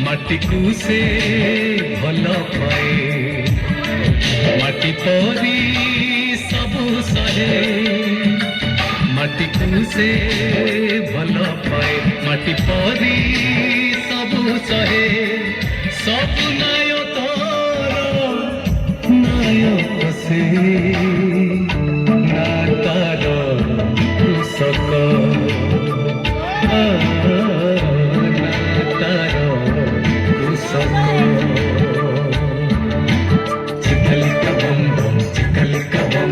माटी को से भल पाए माटी परी सबु सहे माटी को से भल पाए माटी परी सबु सहे सब नायक नायक से ना तार कृषक ना तार कृषक चिकलिका बम बम चिकलिका बम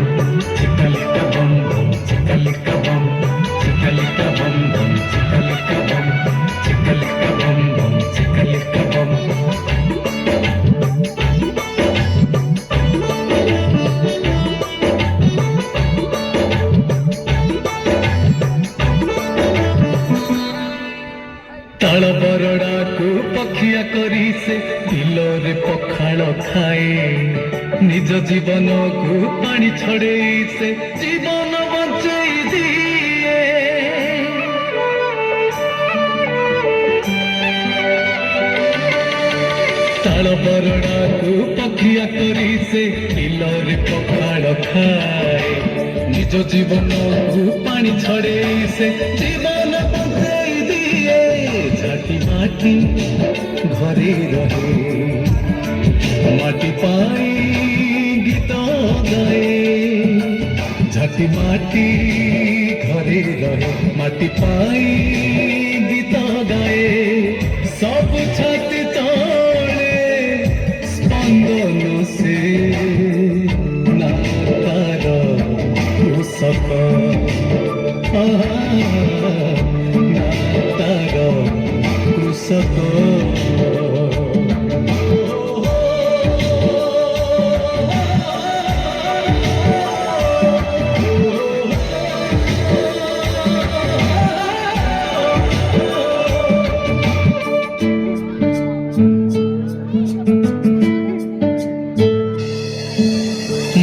चिकलिका बम बम चिकलिका बम चिकलिका बम बम चिकलिका बम चिकलिका बम बम चिकलिका बम ताल बरड़ा को पखिया करी से बिलरे पखाल खाए निज जीवन को पानी छड़े से जीवन बंचई दिए ताल बरड़ा को पखिया करी से बिलरे पखाल खाए निज जीवन को पानी छड़े से जीवन बंचई दिए झाटी माटी घरे रहे माटी पाई गीत गाए झाटी माटी घरे रहे माटी पाई गीत गाए सब छाती तले स्पंदन से ना तार कृषक ना तार कृषक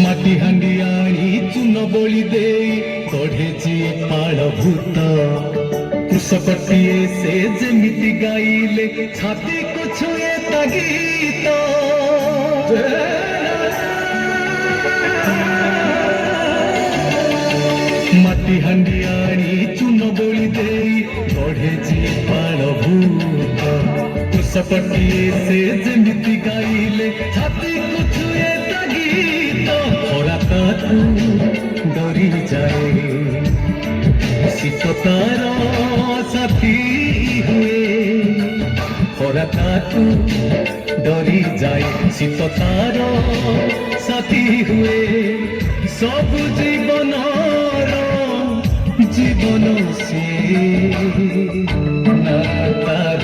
माटी हांडी आनी चून बोली दे गढ़े जी पाल भूत कृषकटीए से जेमिति गाइले छाती को छुए ता गीत माटी हांडी आनी चून बोली दे गढ़े जी पाल भूत कृषकटीए से जेमिति गाइले छाती को छुए ता गीत खरा कातू डरी जाए शीत तार साथी हुए खरा कातू डरी जाए शीत तार साथी हुए सब जीवन जीवन से ना तार